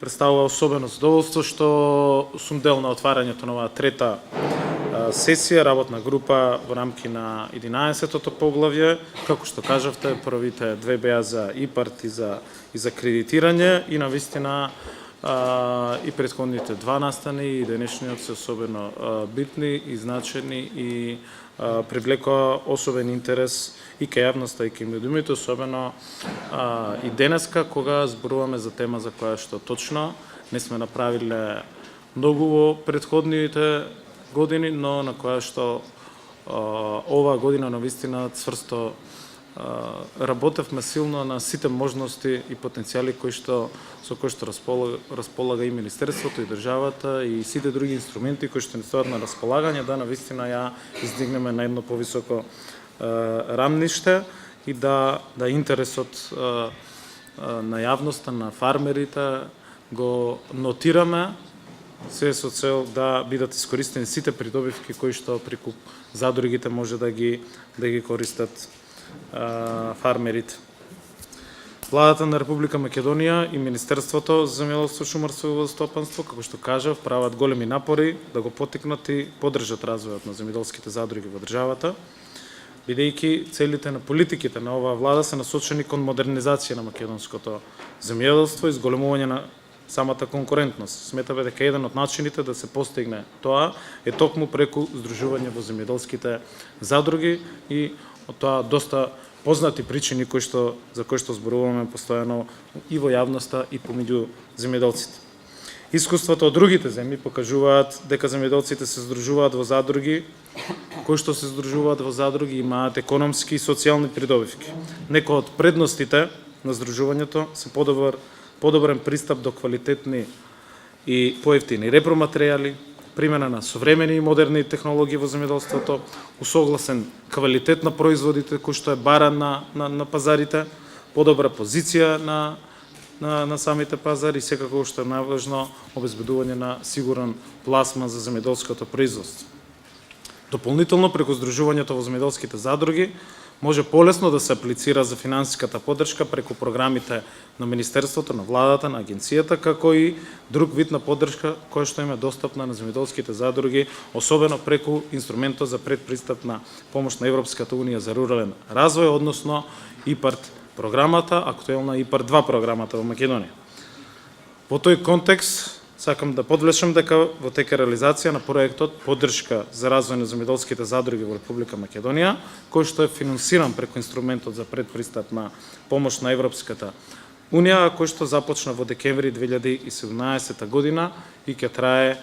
Представува особено задоволство што сум дел на отварањето на оваа трета сесија, работна група во рамки на 11-тото поглавје. Како што кажавте, првите две беа за ИПАРД и за кредитирање и навистина и претходните два настани и денешниот се особено битни и значени и привлекоа особен интерес и кај јавноста и кај медиумите, особено и денеска кога зборуваме за тема за која што точно не сме направиле многу во претходните години, но на која што оваа година навистина цврсто работевме силно на сите можности и потенцијали со кои што располага и Министерството и државата и сите други инструменти кои што ни стојат на располагање, да навистина ја издигнеме на едно повисоко рамниште и да интересот на јавноста, на фармерите го нотираме, се со цел да бидат искористени сите придобивки кои што преку задругите може да ги користат фармерите. Владата на Република Македонија и Министерството за земјоделство, шумарство и водостопанство, како што кажав, прават големи напори да го поттикнат и поддржат развојот на земјоделските задруги во државата, бидејќи целите на политиките на оваа влада се насочени кон модернизација на македонското земјоделство и зголемување на самата конкурентност. Сметаме дека еден од начините да се постигне тоа е токму преку здружување во земјоделските задруги и од тоа доста познати причини за кои што зборуваме постојано и во јавноста и помеѓу земјоделците. Искуството од другите земји покажуваат дека земјоделците се здружуваат во задруги, кои што се здружуваат во задруги имаат економски и социјални придобивки. Некои од предностите на здружувањето се подобрен пристап до квалитетни и поевтини репроматеријали, примена на современи и модерни технологии во земјоделството, усогласен квалитет на производите кој што е баран на пазарите, подобра позиција на самите пазари и секако што е најважно обезбедување на сигурен пласман за земјоделското производство. Дополнително преку здружувањето во земјоделските задруги може полесно да се аплицира за финансиската поддршка преку програмите на Министерството, на владата, на агенцијата, како и друг вид на поддршка која што им е достапна на земјоделските задруги, особено преку инструментот за предпристапна помош на Европската унија за рурален развој, односно ИПАРД програмата, актуелна ИПАРД 2 програмата во Македонија. Во тој контекст сакам да подвлечам дека во тек е реализација на проектот поддршка за развој на земјоделските задруги во Република Македонија, кој што е финансиран преку инструментот за предпристапна помош на Европската унија, кој што започна во декември 2017 година и ќе трае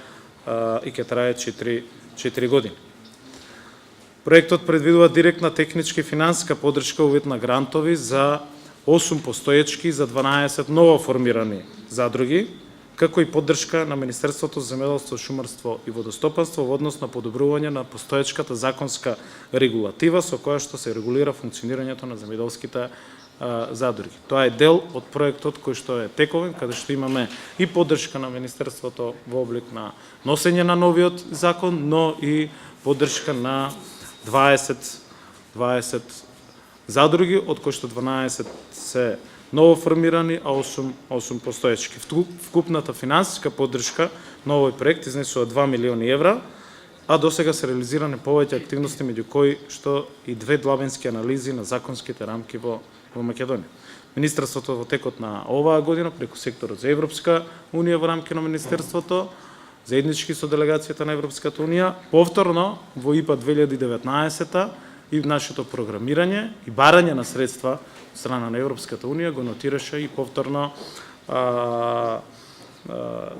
4 години. Проектот предвидува директна техничка и финансиска поддршка во вид на грантови за 8 постоечки за 12 ново формирани задруги, како и поддршка на Министерството за земјоделство, шумарство и водостопанство во однос на подобрување на постоечката законска регулатива со која што се регулира функционирањето на земјоделските задруги. Тоа е дел од проектот кој што е тековен, каде што имаме и поддршка на Министерството во облик на носење на новиот закон, но и поддршка на 20 задруги, од кои што 12 се ново формирани, а 8 постоечки. Вкупната финансиска поддршка на овој проект изнесува 2 милиони евра, а досега се реализирани повеќе активности, меѓу кои што и 2 длабински анализи на законските рамки во Македонија. Министерството во текот на оваа година преку секторот за Европска унија во рамки на Министерството, заеднички со делегацијата на Европската унија, повторно во ИПА 2019 и нашето програмирање и барање на средства од страна на Европската унија го нотираше и повторно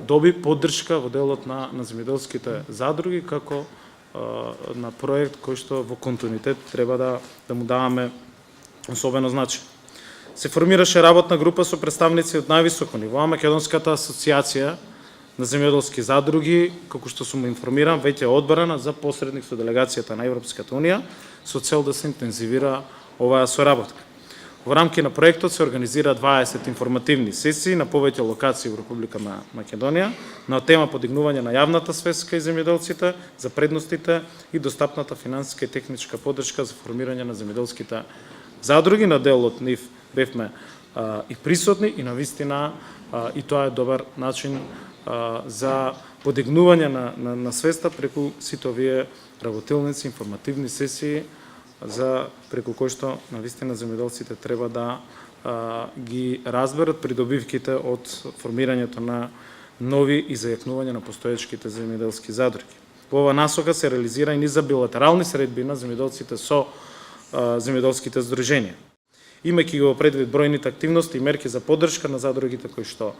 доби поддршка во делот на земјоделските задруги како на проект кој што во континуитет треба да му даваме особено значење. Се формираше работна група со представници од највисоко ниво, Македонската асоциација на земјоделски задруги, како што сум информиран, веќе е одбрана за посредник со делегацијата на Европската унија со цел да се интензивира оваа соработка. Во рамки на проектот се организира 20 информативни сесии на повеќе локации во Република Македонија на тема подигнување на јавната свест кај земјоделците за предностите и достапната финансиска и техничка поддршка за формирање на земјоделските задруги. На дел од нив бевме и присутни и навистина и тоа е добар начин за подигнување на свеста преку сите овие работилници, информативни сесии преку кои што навистина земјоделците треба да ги разберат придобивките од формирањето на нови и зајакнување на постоечките земјоделски задруги. Во ова насока се реализира и низ за билатерални средби на земјоделците со земјоделските здруженија. Имајќи го предвид бројните активности и мерки за поддршка на задругите кои што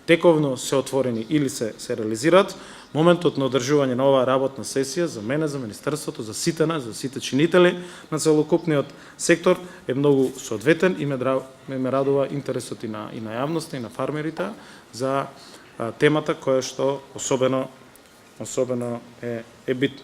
тековно се отворени или се реализираат, моментот на одржување на оваа работна сесија за мене, за Министерството, за сите нас, за сите чинители на целокупниот сектор е многу соодветен и ме радува интересот и на јавноста и на фармерите за темата која што особено е битна.